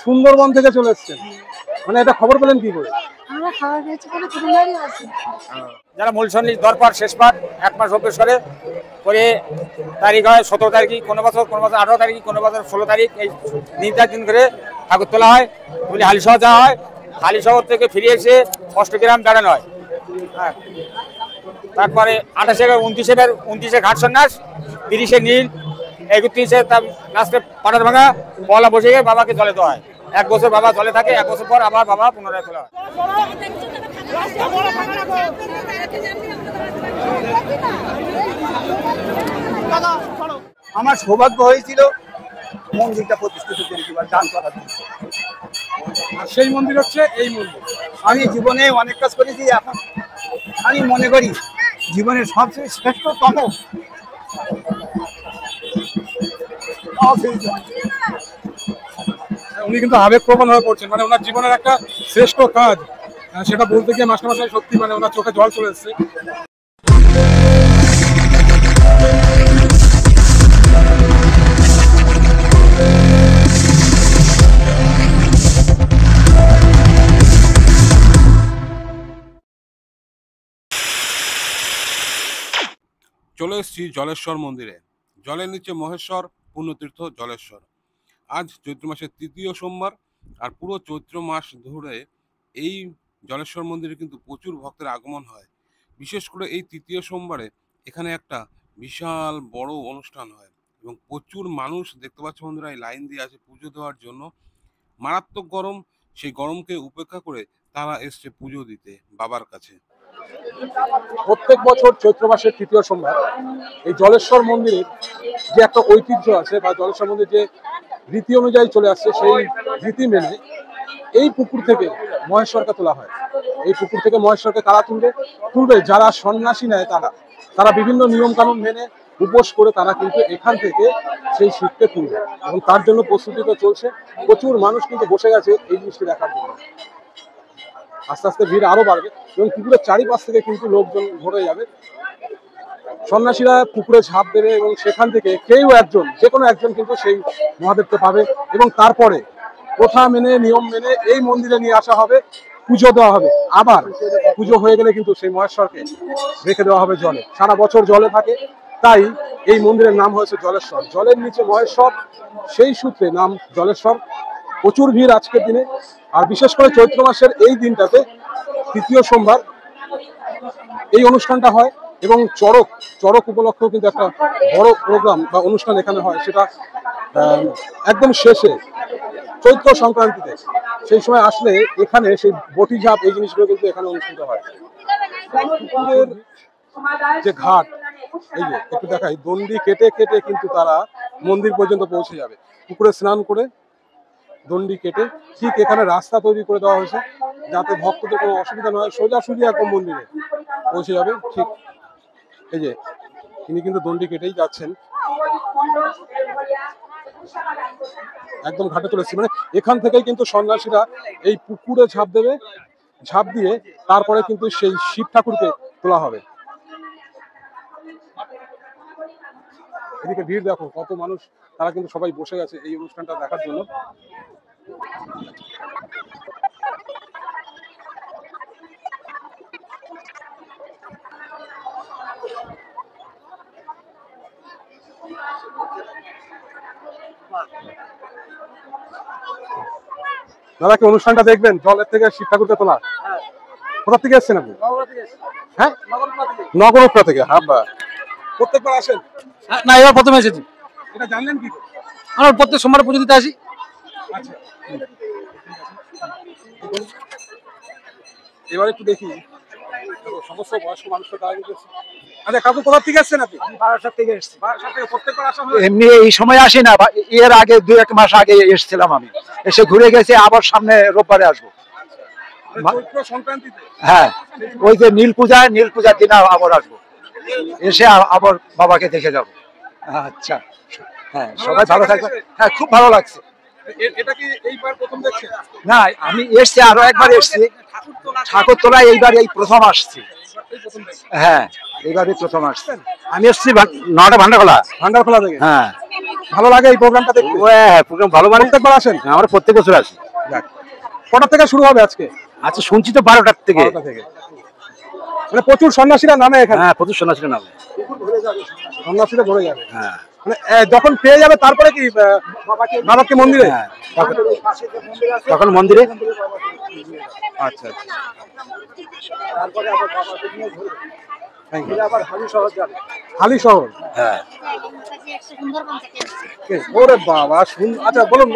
সুন্দরবন থেকে চলে এসেছেন, মানে এটা খবর পেলেন কি করে? যারা মূল সন্ন্যাস দরবার শেষ পাঠ 1 মাস অভ্যেস করে তারিখ হয় 17 তারিখ, কোনো বছর 18 তারিখ, কোনো বছর 16 তারিখ, এই দিন করে ঠাকুর তোলা হয়। বলি হালিশহর যাওয়া হয়, হালিশহর থেকে ফিরে এসে অষ্টগ্রাম বেড়ানো হয়। হ্যাঁ, তারপরে 28-29 ঘাট সন্ন্যাস, 30 নীল, 31 তার লাস্টে পাটার ভাঙা, পলা বসে গিয়ে বাবাকে জলে দেওয়া হয়। 1 বছর বাবা জলে থাকে, 1 বছর পর আবার বাবা পুনরায় তোলা হয়। আমার সৌভাগ্য হয়েছিল মন্দিরটা প্রতিষ্ঠিত দান করার জন্য। সেই মন্দির হচ্ছে এই মন্দির। আমি জীবনে অনেক কাজ করেছি, এখন আমি মনে করি জীবনের সবচেয়ে শ্রেষ্ঠতম উনি কিন্তু আবেগপ্রবণ হয়ে পড়ছেন, মানে ওনার জীবনের একটা শ্রেষ্ঠ কাজ, সেটা বলতে গিয়ে মাস্টারমশাই সত্যি মানে ওনার চোখে জল চলে এসেছে। চলে এসেছি জলেশ্বর মন্দিরে। জলের নিচে মহেশ্বর, পুণ্যতীর্থ জলেশ্বর। আজ চৈত্র মাসের 3য় সোমবার, আর পুরো চৈত্র মাস ধরে এই জলেশ্বর মন্দিরে কিন্তু প্রচুর ভক্তের আগমন হয়। বিশেষ করে এই 3য় সোমবারে এখানে একটা বিশাল বড় অনুষ্ঠান হয় এবং প্রচুর মানুষ দেখতে পাচ্ছে বন্ধুরা, এই লাইন দিয়ে আছে পুজো দেওয়ার জন্য। মারাত্মক গরম, সেই গরমকে উপেক্ষা করে তারা এসছে পুজো দিতে বাবার কাছে। প্রত্যেক বছর চৈত্র মাসের 3য় সোমবার এই জলেশ্বর মন্দিরের যে একটা ঐতিহ্য আছে বা জলেশ্বর মন্দির যে রীতি অনুযায়ী চলে আসছে, সেই রীতি মেনে এই পুকুর থেকে মহেশ্বরকে তোলা হয়। এই পুকুর থেকে মহেশ্বরকে কারা তুলবে যারা সন্ন্যাসী নেয়, তারা বিভিন্ন নিয়ম কানুন মেনে উপোস করে তারা কিন্তু এখান থেকে সেই শিবকে তুলবে এবং তার জন্য প্রস্তুতি তো চলছে। প্রচুর মানুষ কিন্তু বসে গেছে এই জিনিসটি দেখার জন্য। আস্তে আস্তে ভিড় আরো বাড়বে এবং পুকুরের চারিপাশ থেকে কিন্তু লোকজন ভরে যাবে। সন্ন্যাসীরা পুকুরে ঝাঁপ দেবে এবং সেখান থেকে কেউ একজন, যে কোনো একজন কিন্তু সেই মহাদেবকে পাবে এবং তারপরে প্রথা মেনে নিয়ম মেনে এই মন্দিরে নিয়ে আসা হবে, পুজো দেওয়া হবে। আবার পুজো হয়ে গেলে কিন্তু সেই মহেশ্বরকে রেখে দেওয়া হবে জলে, সারা বছর জলে থাকে, তাই এই মন্দিরের নাম হয়েছে জলেশ্বর। জলের নিচে মহেশ্বর, সেই সূত্রে নাম জলেশ্বর। প্রচুর ভিড় আজকের দিনে, আর বিশেষ করে চৈত্র মাসের এই দিনটাতে 3য় সোমবার এই অনুষ্ঠানটা হয় এবং চড়ক উপলক্ষেও কিন্তু একটা বড় প্রোগ্রাম বা অনুষ্ঠান এখানে হয়। সেটা একদম শেষে চৈত্র সংক্রান্তিতে, সেই সময় আসলে এখানে সেই বটি ঝাঁপ এই জিনিসগুলো কিন্তু এখানে অনুষ্ঠিত হয়। পুকুরের যে ঘাট, এই যে একটু দেখাই, দণ্ডি কেটে কেটে কিন্তু তারা মন্দির পর্যন্ত পৌঁছে যাবে। পুকুরে স্নান করে দণ্ডি কেটে ঠিক এখানে রাস্তা তৈরি করে দেওয়া হয়েছে যাতে ভক্তদের কোনো অসুবিধা না হয়, সোজাসুজি একদম মন্দিরে পৌঁছে যাবে। ঠিক এই যে তিনি কিন্তু দণ্ডি কেটেই যাচ্ছেন, একদম ঘাটে চলে এসেছে। মানে এখান থেকেই কিন্তু সন্ন্যাসীরা এই পুকুরে ঝাঁপ দেবে, ঝাঁপ দিয়ে তারপরে কিন্তু সেই শিব ঠাকুরকে তোলা হবে। এদিকে ভিড় দেখো, কত মানুষ, তারা কিন্তু সবাই বসে গেছে এই অনুষ্ঠানটা দেখার জন্য। দাদা কি অনুষ্ঠানটা দেখবেন? জলের থেকে শিব ঠাকুরকে তোলা, কোথা থেকে এসছেন আপনি? হ্যাঁ, নগরপাড়া থেকে। হ্যাঁ, প্রত্যেকবার আসেন? না, এবার প্রথমে এসেছি। এটা জানলেন কি? আমরা প্রত্যেক সোমবার পুজো দিতে আসি। আচ্ছা, এবার একটু দেখি সমস্ত বয়স্ক মানুষরা তারা কিন্তু। আচ্ছা কাকু, কোথা থেকে এসছেন আপনি? বারাসাত থেকে এসেছি। বারাসাত থেকে। প্রত্যেকবার আসা হয়? এমনি এই সময় আসি না, এর আগে 2-1 মাস আগে এসেছিলাম আমি, এসে ঘুরে গেছি, আবার সামনে রোববারে আসবো। চৈত্র সংক্রান্তিতে? হ্যাঁ, ওই যে নীল পূজার দিন আবার আসবো, এসে আবার বাবাকে দেখে যাবো। আচ্ছা, হ্যাঁ, সবাই ভালো থাকবে। হ্যাঁ, খুব ভালো লাগছে। এটা কি এইবার প্রথম দেখছেন? না, আমি এসছি, আরো একবার এসছি ঠাকুর তোলা, এইবার এই প্রথম আসছি। হ্যাঁ, এইবারই প্রথম আসছেন। আমি এসছি নটা ভান্ডারখোলা থেকে। হ্যাঁ, ভালো লাগে এই প্রোগ্রামটা দেখতে? হ্যাঁ, প্রোগ্রাম ভালো মানে প্রত্যেকবার আসেন? আমরা প্রত্যেক বছর আসি। কটা থেকে শুরু হবে আজকে? আচ্ছা, শুনছি তো 12টার থেকে। 12টা থেকে। মানে প্রচুর সন্ন্যাসীরা নামে এখানে? হ্যাঁ, প্রচুর সন্ন্যাসীরা নামে। সন্ন্যাসীরা ভরে যাবে। হ্যাঁ, মানে যখন পেয়ে যাবে তারপরে কি বাবাকে মন্দিরে? হ্যাঁ, তখন মন্দিরে। আচ্ছা আচ্ছা। তারপরে আবার বাবাকে নিয়ে ঘুরে। আবার হালি শহর। হ্যাঁ। ওরে বাবা, আচ্ছা বলুন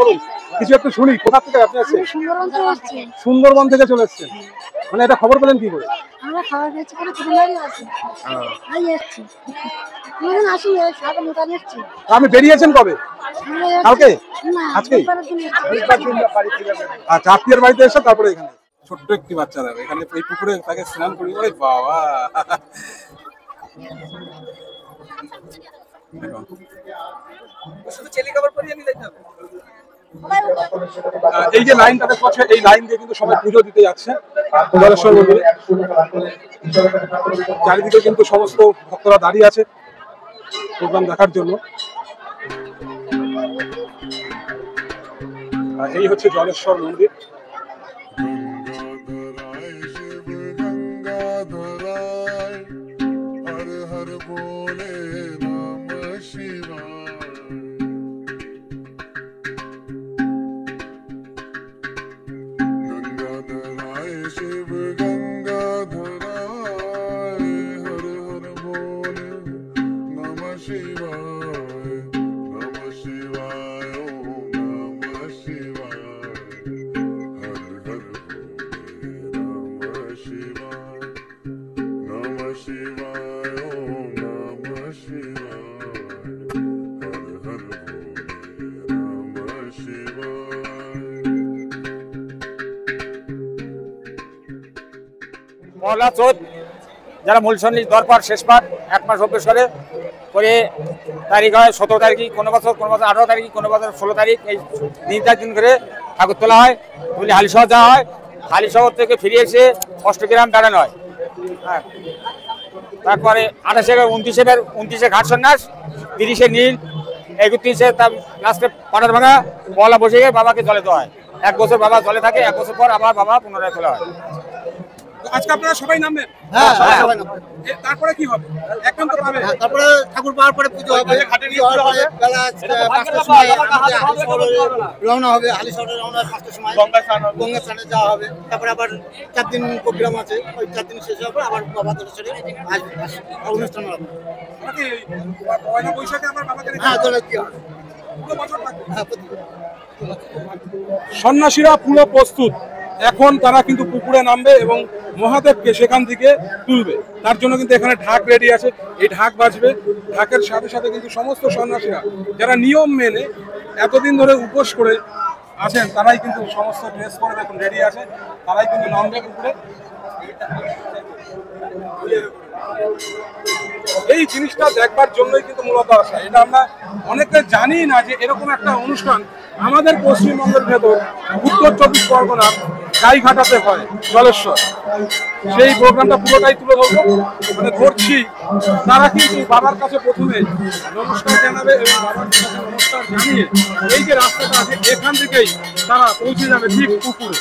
কিছু একটু শুনি। কোথা থেকে আপনি আসছেন? সুন্দরবন থেকে চলে এসেছেন। মানে এটা খবর পেলেন কি করে? আমরা খাবার পেয়েছি করে ছোটবেলায় আছে এই এসেছি আমরা আসলে সাদা মোটা নিচ্ছি। আপনি বেরিয়েছেন কবে? কালকে? না আজকে? আচ্ছা, আত্মীয়ের বাড়িতে এসে তারপরে এখানে। ছোট্ট একটি বাচ্চারা এখানে এই পুকুরে তাকে স্নান করি। ওরে বাবা, এই যে লাইনটা দেখতে পাচ্ছেন, এই লাইন দিয়ে কিন্তু সবাই পুজো দিতে যাচ্ছে জলেশ্বর মন্দিরে। চারিদিকে কিন্তু সমস্ত ভক্তরা দাঁড়িয়ে আছে প্রোগ্রাম দেখার জন্য। এই হচ্ছে জলেশ্বর মন্দির। পয়লা চৈত যারা মূল সন্ন্যাসী দরবার শেষ পাঠ 1 মাস অভ্যেস করে তারিখ হয় 17 তারিখ, কোনো বছর 18 তারিখ, কোনো বছর 16 তারিখ। এই 3 দিন করে ঠাকুর তোলা হয়, তুলে হালিশহর যাওয়া হয়। হালিশহর থেকে ফিরে এসে অষ্টগ্রাম দাঁড়ানো হয়। হ্যাঁ, তারপরে 28-29 ঘাট সন্ন্যাস, 30 নীল, 31 তার লাস্টে পাটার ভাঙা, পয়লা বসে গিয়ে বাবাকে জলে দেওয়া হয়। 1 বছর বাবা জলে থাকে, 1 বছর পর আবার বাবা পুনরায় তোলা হয়। আজকে আপনারা সবাই নামবেন? হ্যাঁ, তারপরে কি হবে? একদম তো পাবে। তারপরে ঠাকুর পাওয়ার পরে পুজো হবে। বেলা 5টার সময় রওনা হবে। হালিশহরে রওনা 5টার সময় গঙ্গা স্নানে যাওয়া হবে। তারপরে আবার 4 দিন প্রোগ্রাম আছে। ওই 4 দিন শেষ হওয়ার পর আবার বাবা দর্শনে অনুষ্ঠান হবে। পয়লা বৈশাখে আবার বাবাকে হ্যাঁ, চলে কি হবে। সন্ন্যাসীরা পুরো প্রস্তুত। এখন তারা কিন্তু পুকুরে নামবে এবং মহাদেবকে সেখান থেকে তুলবে। তার জন্য কিন্তু এখানে ঢাক রেডি আছে। এই ঢাক বাজবে। ঢাকের সাথে সাথে কিন্তু সমস্ত সন্ন্যাসীরা যারা নিয়ম মেনে এতদিন ধরে উপোস করে আছেন, তারাই কিন্তু সমস্ত ড্রেস পরে দেখুন রেডি আছে। তারাই কিন্তু নামবে পুকুরে। এই জিনিসটা দেখবার জন্যই কিন্তু মূলত আসা। এটা আমরা অনেকে জানি না যে এরকম একটা অনুষ্ঠান আমাদের পশ্চিমবঙ্গের ভেতর উত্তর 24 পরগনার গাইঘাটাতে হয়, জলেশ্বর। সেই প্রোগ্রামটা পুরোটাই তুলে ধরবো, মানে ধরছি। তারা কিন্তু বাবার কাছে প্রথমে নমস্কার জানাবে এবং বাবার কাছে নমস্কার জানিয়ে এই যে রাস্তাটা আছে এখান থেকেই তারা পৌঁছে যাবে ঠিক পুকুরে।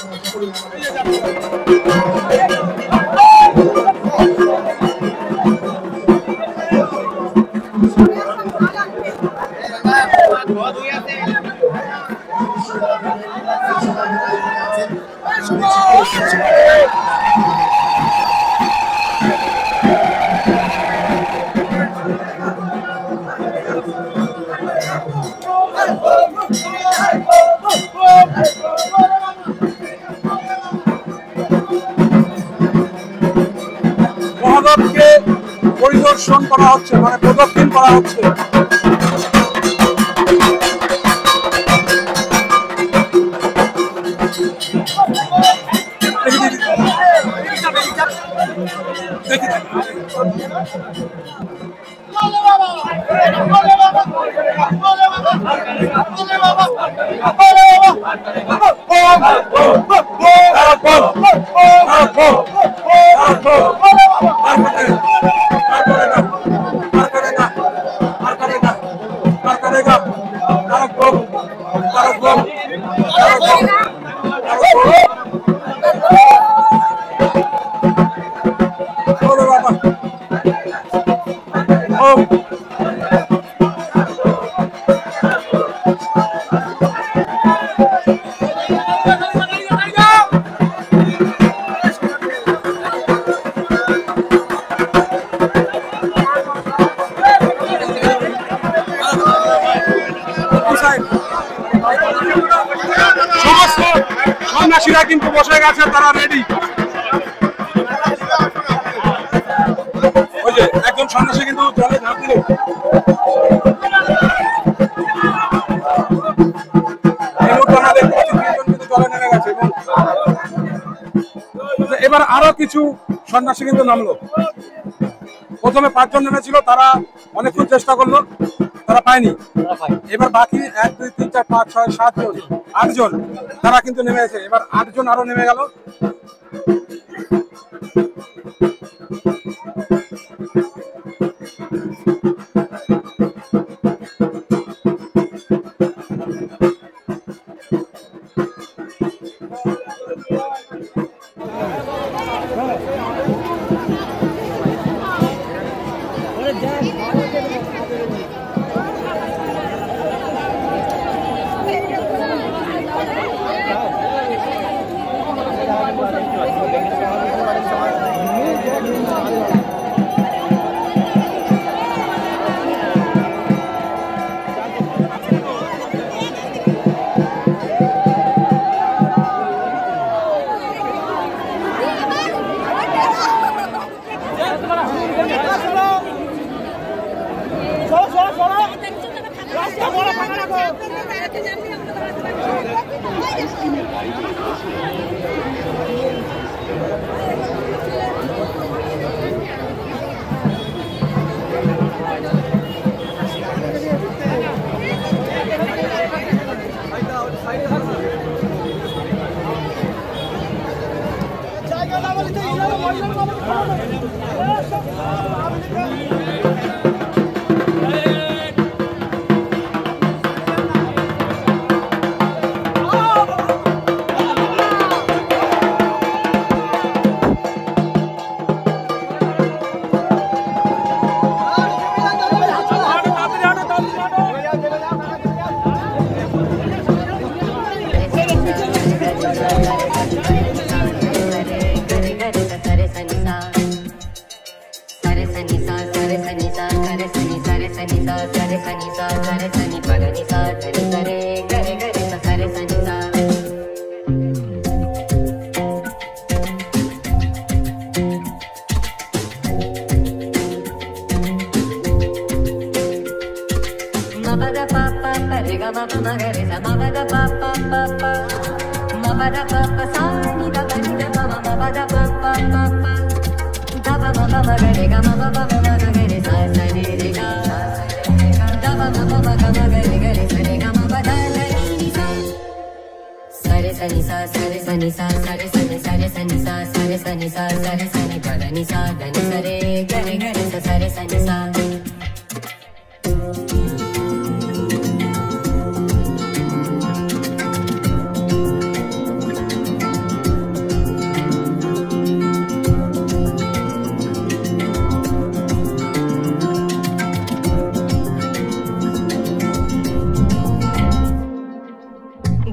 মহাদেবকে পরিদর্শন করা হচ্ছে, মানে প্রদক্ষিণ করা হচ্ছে। সন্ন্যাসীরা কিন্তু বসে গেছে, তারা রেডি। ওই যে একজন সন্ন্যাসী কিন্তু জলে ঝাঁপ দিল। এবার আরো কিছু সন্ন্যাসী কিন্তু নামলো। প্রথমে 5 জন নেমেছিল, তারা অনেকক্ষণ চেষ্টা করলো, তারা পায়নি। এবার বাকি 1 2 3 4 5 6 7 জন 8 জন তারা কিন্তু নেমে এসে, এবার 8 জন আরো নেমে গেল।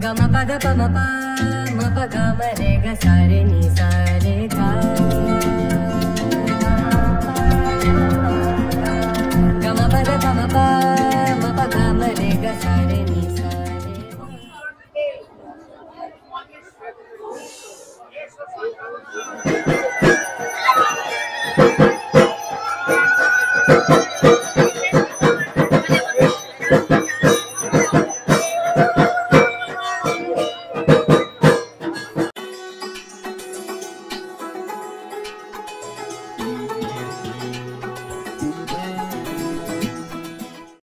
Gama pada pa ma pa ma pa ga ma re ga sa re ni sa